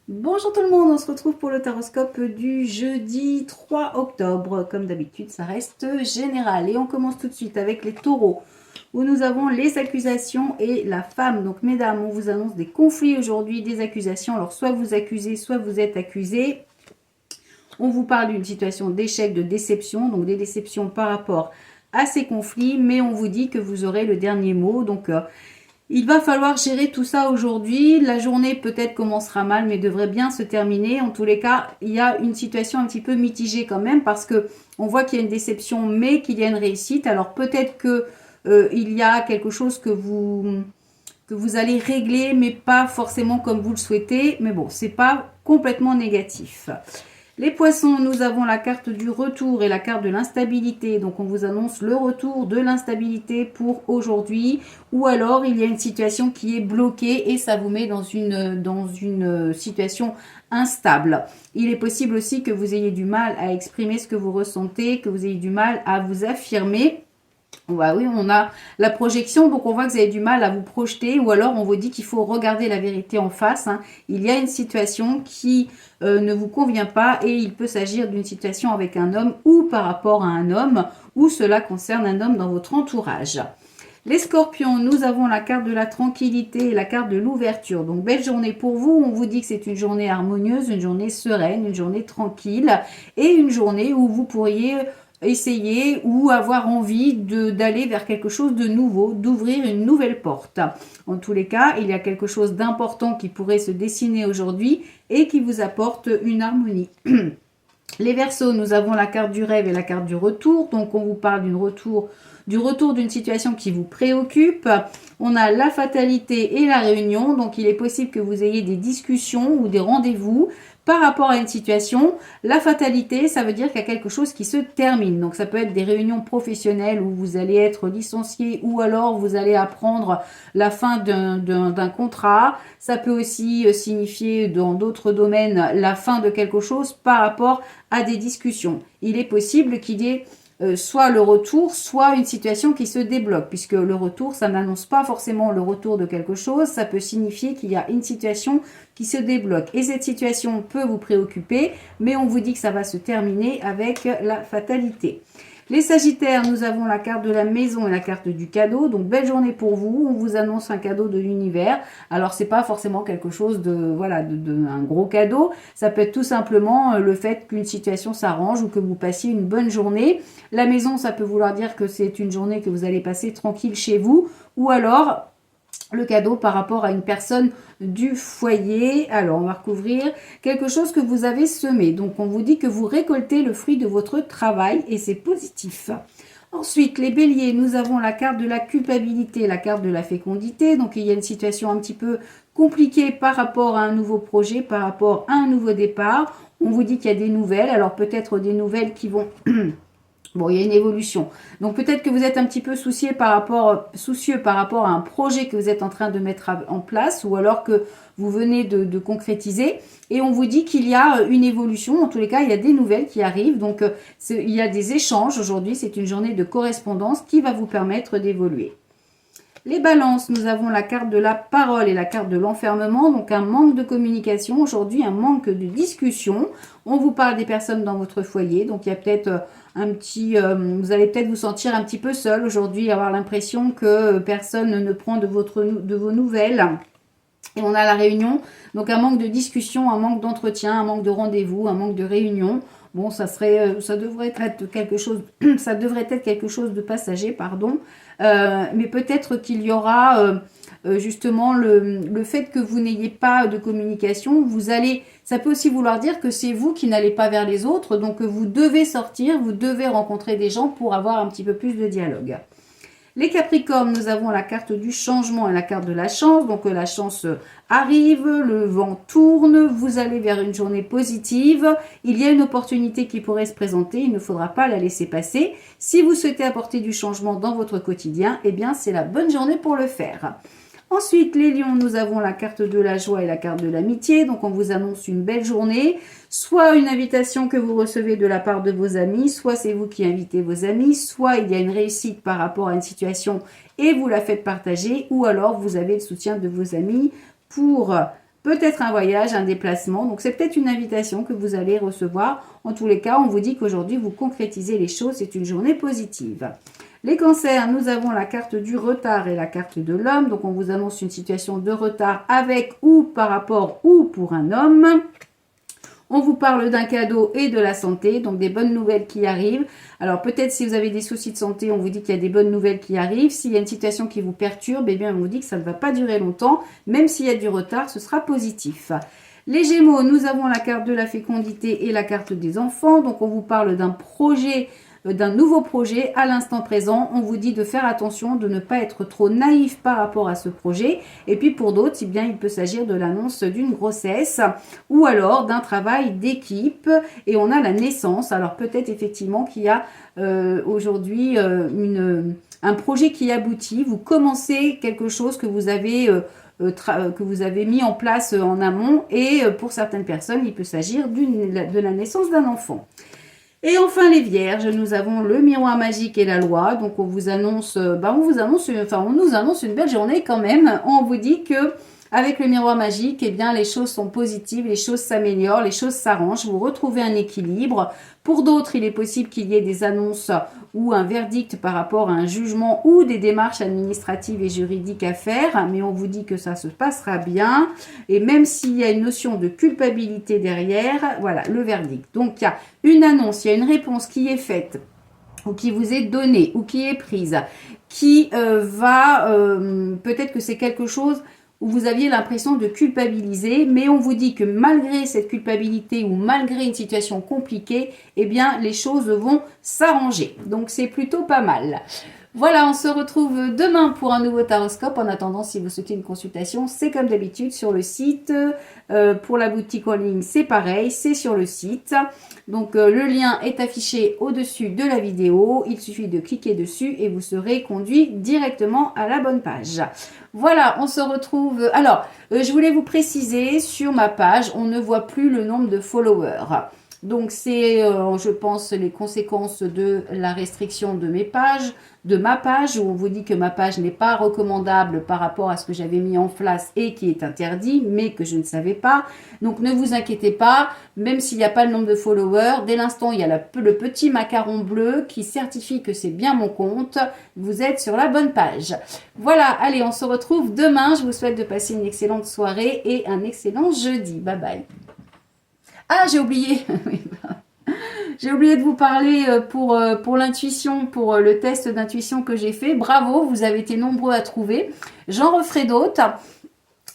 Bonjour tout le monde, on se retrouve pour le taroscope du jeudi 3 octobre. Comme d'habitude, ça reste général. Et on commence tout de suite avec les taureaux, où nous avons les accusations et la femme. Donc mesdames, on vous annonce des conflits aujourd'hui, des accusations. Alors soit vous accusez, soit vous êtes accusé. On vous parle d'une situation d'échec, de déception, donc des déceptions par rapport à ces conflits. Mais on vous dit que vous aurez le dernier mot. Donc il va falloir gérer tout ça aujourd'hui. La journée peut-être commencera mal, mais devrait bien se terminer. En tous les cas, il y a une situation un petit peu mitigée quand même parce que on voit qu'il y a une déception, mais qu'il y a une réussite. Alors peut-être que il y a quelque chose que vous allez régler, mais pas forcément comme vous le souhaitez. Mais bon, c'est pas complètement négatif. Les poissons, nous avons la carte du retour et la carte de l'instabilité. Donc on vous annonce le retour de l'instabilité pour aujourd'hui. Ou alors il y a une situation qui est bloquée et ça vous met dans une situation instable. Il est possible aussi que vous ayez du mal à exprimer ce que vous ressentez, que vous ayez du mal à vous affirmer. Bah oui, on a la projection, donc on voit que vous avez du mal à vous projeter, ou alors on vous dit qu'il faut regarder la vérité en face. Il y a une situation qui ne vous convient pas et il peut s'agir d'une situation avec un homme ou par rapport à un homme, ou cela concerne un homme dans votre entourage. Les scorpions, nous avons la carte de la tranquillité et la carte de l'ouverture. Donc belle journée pour vous, on vous dit que c'est une journée harmonieuse, une journée sereine, une journée tranquille et une journée où vous pourriez essayer ou avoir envie d'aller vers quelque chose de nouveau, d'ouvrir une nouvelle porte. En tous les cas, il y a quelque chose d'important qui pourrait se dessiner aujourd'hui et qui vous apporte une harmonie. Les Verseaux, nous avons la carte du rêve et la carte du retour. Donc, on vous parle du retour d'une situation qui vous préoccupe. On a la fatalité et la réunion. Donc, il est possible que vous ayez des discussions ou des rendez-vous par rapport à une situation. La fatalité, ça veut dire qu'il y a quelque chose qui se termine. Donc, ça peut être des réunions professionnelles où vous allez être licencié ou alors vous allez apprendre la fin d'un contrat. Ça peut aussi signifier dans d'autres domaines la fin de quelque chose par rapport à des discussions. Il est possible qu'il y ait soit le retour, soit une situation qui se débloque, puisque le retour, ça n'annonce pas forcément le retour de quelque chose, ça peut signifier qu'il y a une situation qui se débloque. Et cette situation peut vous préoccuper, mais on vous dit que ça va se terminer avec la fatalité. Les Sagittaires, nous avons la carte de la maison et la carte du cadeau. Donc, belle journée pour vous. On vous annonce un cadeau de l'univers. Alors, c'est pas forcément quelque chose un gros cadeau. Ça peut être tout simplement le fait qu'une situation s'arrange ou que vous passiez une bonne journée. La maison, ça peut vouloir dire que c'est une journée que vous allez passer tranquille chez vous. Ou alors, le cadeau par rapport à une personne du foyer. Alors, on va recouvrir quelque chose que vous avez semé. Donc, on vous dit que vous récoltez le fruit de votre travail et c'est positif. Ensuite, les béliers, nous avons la carte de la culpabilité, la carte de la fécondité. Donc, il y a une situation un petit peu compliquée par rapport à un nouveau projet, par rapport à un nouveau départ. On vous dit qu'il y a des nouvelles. Alors, peut-être des nouvelles qui vont... Bon, il y a une évolution. Donc peut-être que vous êtes un petit peu soucieux par rapport à un projet que vous êtes en train de mettre en place ou alors que vous venez de concrétiser. Et on vous dit qu'il y a une évolution. En tous les cas, il y a des nouvelles qui arrivent. Donc il y a des échanges aujourd'hui. C'est une journée de correspondance qui va vous permettre d'évoluer. Les balances, nous avons la carte de la parole et la carte de l'enfermement, donc un manque de communication aujourd'hui, un manque de discussion. On vous parle des personnes dans votre foyer, donc il y a peut-être vous allez peut-être vous sentir un petit peu seul aujourd'hui, avoir l'impression que personne ne prend de vos nouvelles. Et on a la réunion, donc un manque de discussion, un manque d'entretien, un manque de rendez-vous, un manque de réunion. Bon, ça devrait être quelque chose, ça devrait être quelque chose de passager, pardon. Mais peut-être qu'il y aura justement le fait que vous n'ayez pas de communication. Ça peut aussi vouloir dire que c'est vous qui n'allez pas vers les autres, donc vous devez sortir, vous devez rencontrer des gens pour avoir un petit peu plus de dialogue. Les Capricornes, nous avons la carte du changement et la carte de la chance. Donc la chance arrive, le vent tourne, vous allez vers une journée positive. Il y a une opportunité qui pourrait se présenter, il ne faudra pas la laisser passer. Si vous souhaitez apporter du changement dans votre quotidien, eh bien c'est la bonne journée pour le faire. Ensuite, les lions, nous avons la carte de la joie et la carte de l'amitié. Donc, on vous annonce une belle journée. Soit une invitation que vous recevez de la part de vos amis, soit c'est vous qui invitez vos amis, soit il y a une réussite par rapport à une situation et vous la faites partager, ou alors vous avez le soutien de vos amis pour peut-être un voyage, un déplacement. Donc, c'est peut-être une invitation que vous allez recevoir. En tous les cas, on vous dit qu'aujourd'hui, vous concrétisez les choses. C'est une journée positive. Les cancers, nous avons la carte du retard et la carte de l'homme. Donc, on vous annonce une situation de retard avec ou par rapport ou pour un homme. On vous parle d'un cadeau et de la santé, donc des bonnes nouvelles qui arrivent. Alors peut-être si vous avez des soucis de santé, on vous dit qu'il y a des bonnes nouvelles qui arrivent. S'il y a une situation qui vous perturbe, eh bien on vous dit que ça ne va pas durer longtemps. Même s'il y a du retard, ce sera positif. Les Gémeaux, nous avons la carte de la fécondité et la carte des enfants. Donc on vous parle d'un projet, d'un nouveau projet à l'instant présent. On vous dit de faire attention, de ne pas être trop naïf par rapport à ce projet. Et puis pour d'autres, eh bien, il peut s'agir de l'annonce d'une grossesse ou alors d'un travail d'équipe. Et on a la naissance. Alors peut-être effectivement qu'il y a aujourd'hui un projet qui aboutit. Vous commencez quelque chose que vous avez mis en place en amont. Et pour certaines personnes, il peut s'agir de la naissance d'un enfant. Et enfin les Vierges, nous avons le miroir magique et la loi. Donc on vous annonce, on nous annonce une belle journée quand même. On vous dit que avec le miroir magique, eh bien les choses sont positives, les choses s'améliorent, les choses s'arrangent. Vous retrouvez un équilibre. Pour d'autres, il est possible qu'il y ait des annonces ou un verdict par rapport à un jugement ou des démarches administratives et juridiques à faire. Mais on vous dit que ça se passera bien. Et même s'il y a une notion de culpabilité derrière, voilà le verdict. Donc il y a une annonce, il y a une réponse qui est faite ou qui vous est donnée ou qui est prise, qui peut-être que c'est quelque chose où vous aviez l'impression de culpabiliser, mais on vous dit que malgré cette culpabilité ou malgré une situation compliquée, eh bien, les choses vont s'arranger. Donc, c'est plutôt pas mal. Voilà, on se retrouve demain pour un nouveau taroscope. En attendant, si vous souhaitez une consultation, c'est comme d'habitude sur le site. Pour la boutique en ligne, c'est pareil, c'est sur le site. Donc, le lien est affiché au-dessus de la vidéo. Il suffit de cliquer dessus et vous serez conduit directement à la bonne page. Voilà, on se retrouve. Alors, je voulais vous préciser, sur ma page, on ne voit plus le nombre de followers. Donc, c'est, je pense, les conséquences de la restriction de ma page, où on vous dit que ma page n'est pas recommandable par rapport à ce que j'avais mis en place et qui est interdit, mais que je ne savais pas. Donc, ne vous inquiétez pas, même s'il n'y a pas le nombre de followers, dès l'instant, il y a le petit macaron bleu qui certifie que c'est bien mon compte. Vous êtes sur la bonne page. Voilà, allez, on se retrouve demain. Je vous souhaite de passer une excellente soirée et un excellent jeudi. Bye bye. Ah, j'ai oublié. J'ai oublié de vous parler pour l'intuition, pour le test d'intuition que j'ai fait. Bravo, vous avez été nombreux à trouver. J'en referai d'autres.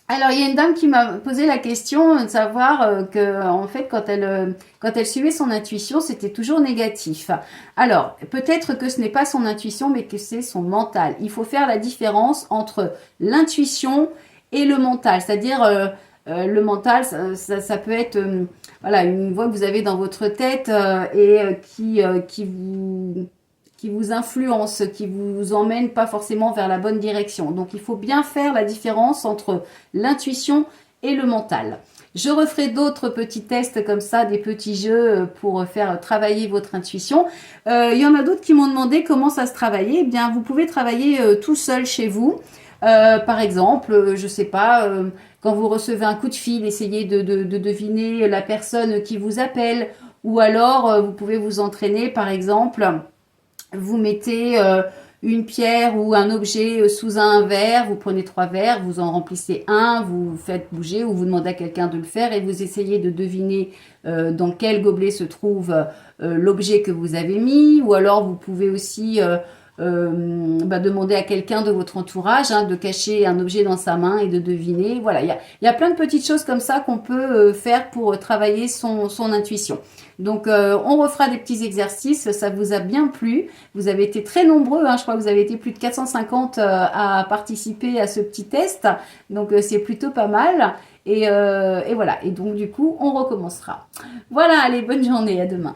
Alors, il y a une dame qui m'a posé la question de savoir que, en fait, quand elle suivait son intuition, c'était toujours négatif. Alors, peut-être que ce n'est pas son intuition, mais que c'est son mental. Il faut faire la différence entre l'intuition et le mental. C'est-à-dire, le mental, ça peut être voilà, une voix que vous avez dans votre tête qui vous influence, qui vous emmène pas forcément vers la bonne direction. Donc, il faut bien faire la différence entre l'intuition et le mental. Je referai d'autres petits tests comme ça, des petits jeux pour faire travailler votre intuition. Il y en a d'autres qui m'ont demandé comment ça se travaillait. Eh bien, vous pouvez travailler tout seul chez vous. Par exemple, je sais pas, quand vous recevez un coup de fil, essayez de deviner la personne qui vous appelle. Ou alors, vous pouvez vous entraîner, par exemple, vous mettez une pierre ou un objet sous un verre, vous prenez 3 verres, vous en remplissez un, vous faites bouger ou vous demandez à quelqu'un de le faire et vous essayez de deviner dans quel gobelet se trouve l'objet que vous avez mis. Ou alors, vous pouvez aussi demander à quelqu'un de votre entourage de cacher un objet dans sa main et de deviner. Voilà, il y a plein de petites choses comme ça qu'on peut faire pour travailler son intuition. Donc, on refera des petits exercices. Ça vous a bien plu. Vous avez été très nombreux. Je crois que vous avez été plus de 450 à participer à ce petit test. Donc, c'est plutôt pas mal. Et voilà. Et donc, du coup, on recommencera. Voilà, allez, bonne journée. À demain.